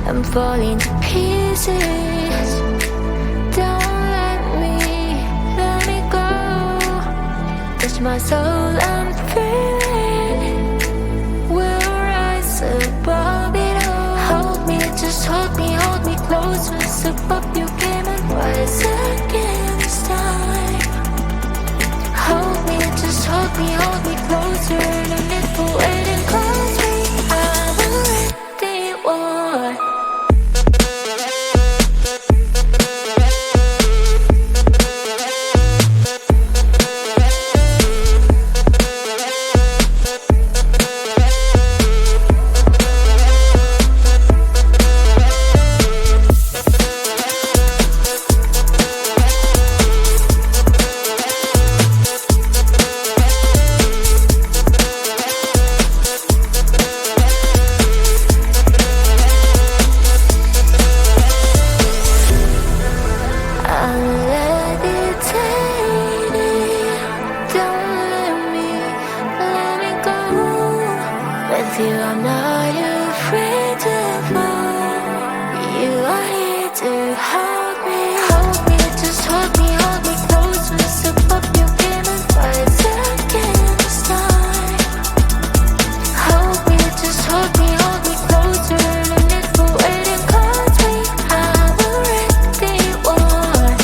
I'm falling to pieces. Don't let me go. Touch my soul, I'm feeling. We'll rise above it all. Hold me, just hold me closer. Step up your game and rise again this time. Hold me, just hold me closer. No need for waiting, close me. I'm already one. I'm not afraid to fall. You are here to hold me. Hold me, just hold me closer. Step up your game and rise again this time. Hold me, just hold me closer. No need for waiting, cause we have already won.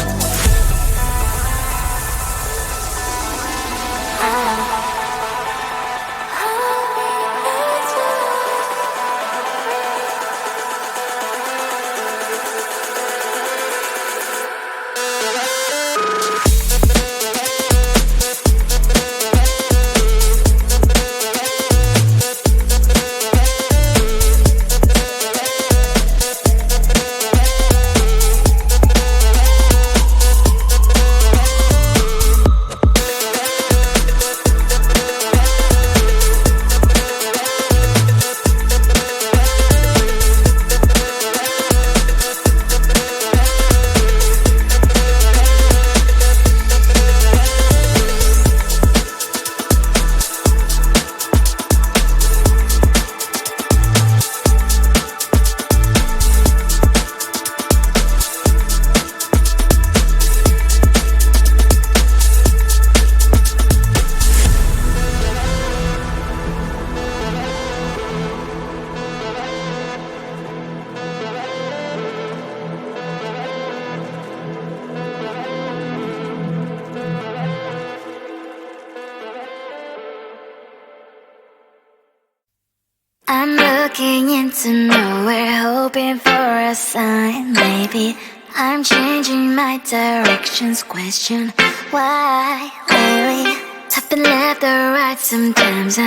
I'm looking into nowhere, hoping for a sign. Maybe I'm changing my directions. Question why lately I've been left or right. Sometimes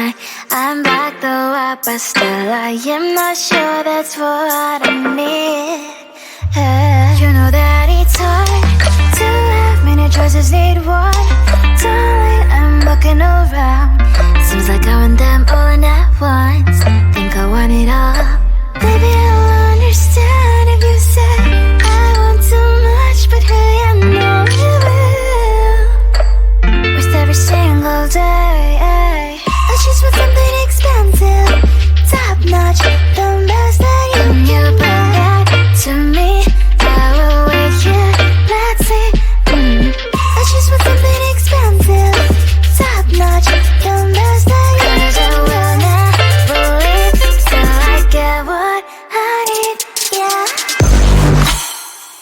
I'm back though up, but still I am not sure that's what I need. You know that it's hard to have many choices, need one. Darling, I'm looking around. Seems like I want them all in at once. Think I want it all. Baby, I'll understand if you say I want too much, but hey, I know you will. With every single day, I just want something expensive, top notch, the best that you can bring back to me. I will wait here, let's see. I just want something expensive, top notch, the best that you can. 'Cause I will never leave till I get what I need, yeah.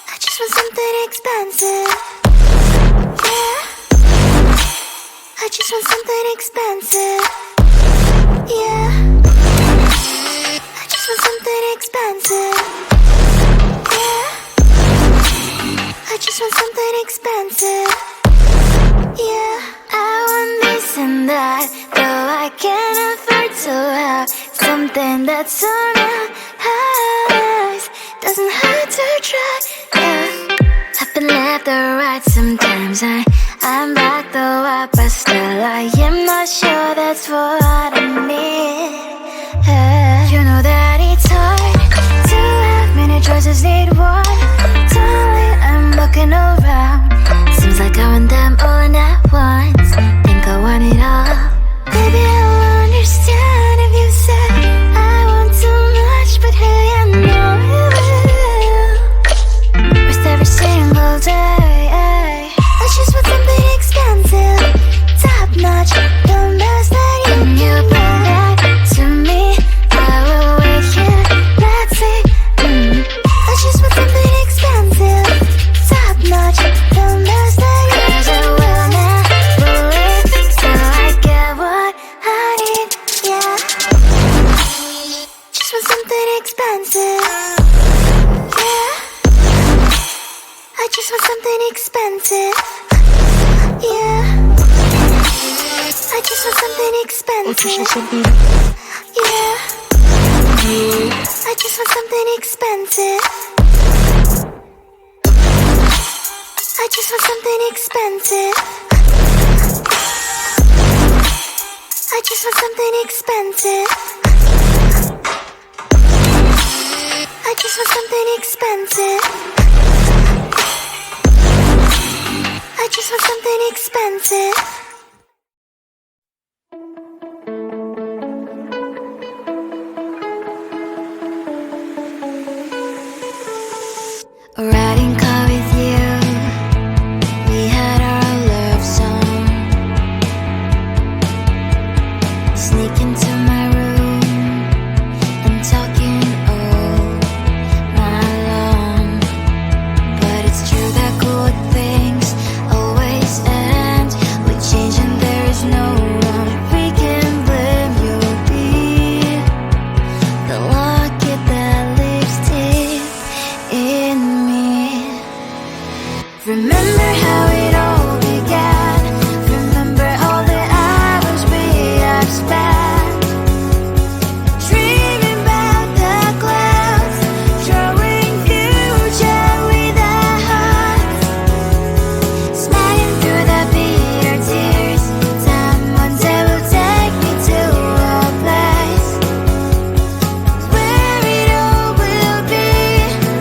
I just want something expensive, yeah. I just want something expensive, yeah. I just want something expensive, yeah. I just want something expensive, yeah. I want this and that, though I can't afford to have something that's so nice. Doesn't hurt to try, yeah. I've been left or right. Sometimes I'm back though up, but still I am not sure that's what I need. You know that it's hard to have many choices, need one. Darling, I'm looking around. Seems like I want them all in at once. Think I want it all. Baby, I'll understand if you say I want too much, but hey, I know you expensive. Yeah, I just want something expensive. Yeah, I just want something expensive. I just want something expensive. I just want something expensive. I just want something expensive. I just want something expensive. A riding car with you, we had our love song. Sneak into my room and talking all night long. But it's true that good things always end with change, and there is no one we can blame. You'll be the locket that lives deep in me. Remember how it all began. Remember all the hours we have spent dreaming about the clouds, drawing future with our hearts, smiling through the bitter tears. Time one day will take me to a place where it all will be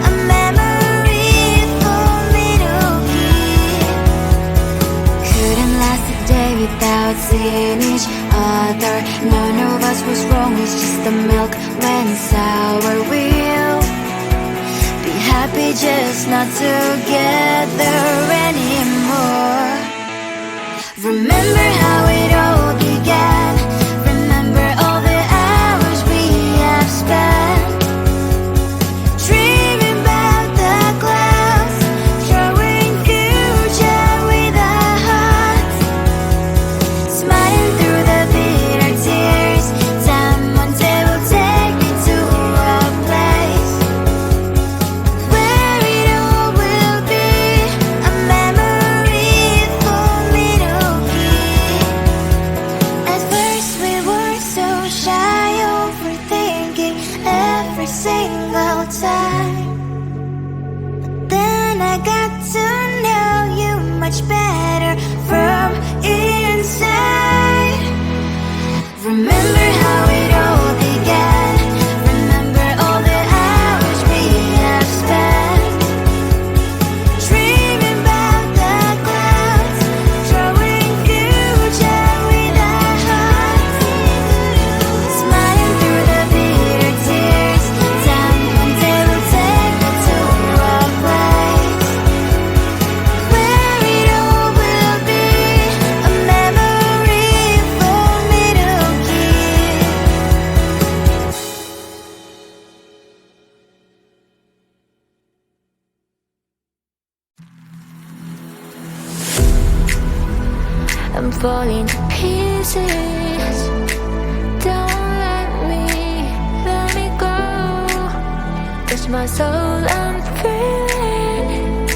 a memory for me to keep. Couldn't last a day without seeing each other. None of us was wrong, it's just the milk went sour. We'll be happy just not together anymore. Remember how it all began. Remember all the hours we have spent dreaming about the clouds, drawing future with our hearts, smiling through the bitter tears. Time one day will take me to a place where it all will be a memory for me to keep. At first we were so shy, overthinking every single time. But then I got to know you much better from inside. Remember how it all began. Remember all the hours we have spent dreaming about the clouds, drawing future with our hearts, smiling through the bitter tears. Time one day will take me to a place where it all will be a memory for me to keep. I'm falling to pieces. Don't let me go. Touch my soul, I'm feeling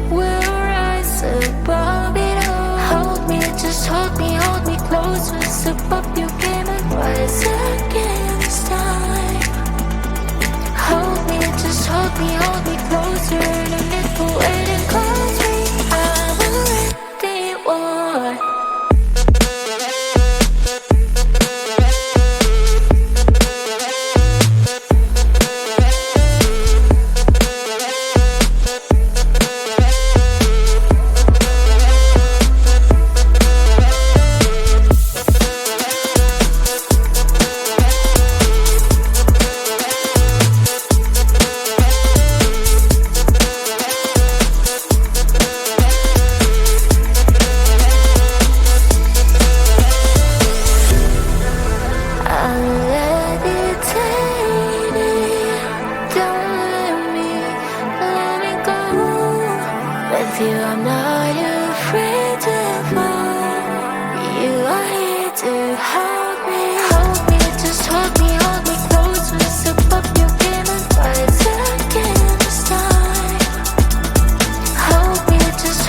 we'll rise above it all. Hold me, just hold me close. Once above you came and rise again this time. Hold me, just hold me closer. No need for waiting, close me. I'm already one. With you I'm not afraid to fall. You are here to hold me. Hold me, just hold me close. Once above you came and rise again this time. Hold me, just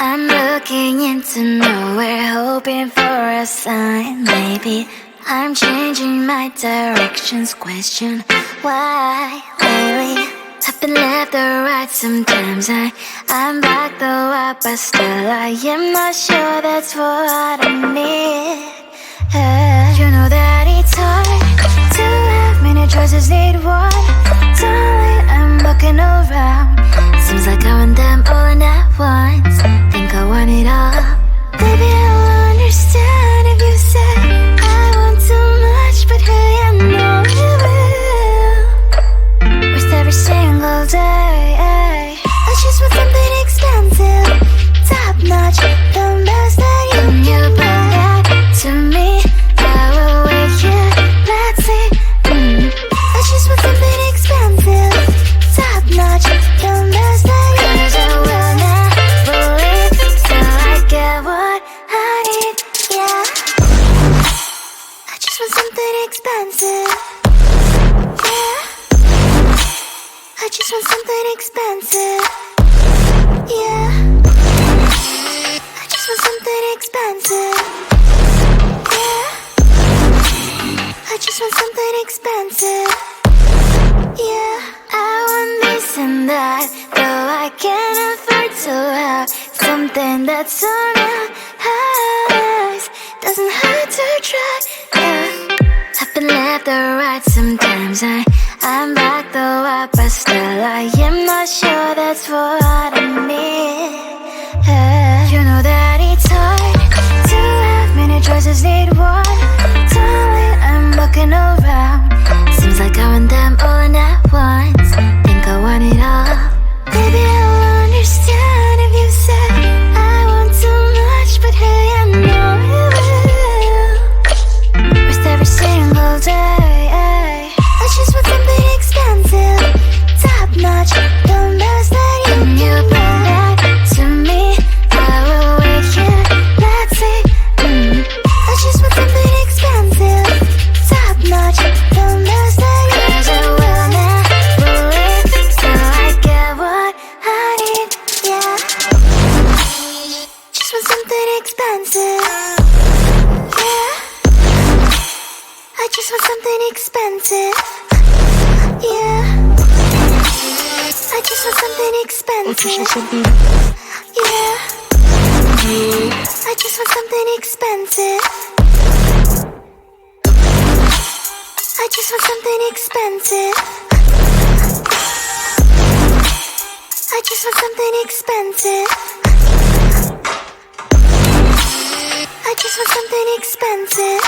I'm looking into nowhere, hoping for a sign. Maybe I'm changing my directions. Question why lately I've been left or right. Sometimes I'm back though up, but still I am not sure that's what I need. You know that it's hard to have many choices, need one. Darling, I'm looking around. Seems like I want them all in at once. Think I want it all. Baby, I'll understand if you say I want too much, but hey, I know you will. With every single day, I just want something expensive, top notch, the best that you bring back to me. I will wait here, let's see. I just want something expensive, top notch, the best that you bring. 'Cause I will never leave till I get what I need, yeah. I just want something expensive, yeah. I just want something expensive, yeah. I just want something expensive, yeah. I just want something expensive, yeah. I want this and that, though I can't afford to have something that's so nice. Doesn't hurt to try, yeah. I've been left or right. Sometimes I'm back though up, but still I am not sure that's what I need. You know that it's hard to have many choices, need one. Darling, I'm looking around. Seems like I want them all in at once. Think I want it all. Baby, I'll understand if you say I want too much, but hey, I know you will. With every single day, I just want something expensive, top notch, the best that you bring back to me. I will wait here, let's see. I just want something expensive, top notch, the best that you bring. 'Cause I will never leave till I get what I need, yeah. Just want something expensive, yeah. I just want something expensive, yeah. I just want something expensive, yeah. I just want something expensive. I just want something expensive. I just want something expensive. I just want something expensive.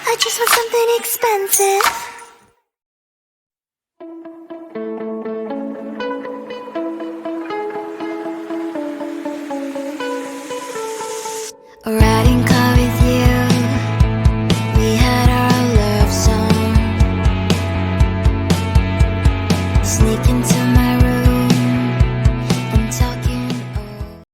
I just want something expensive.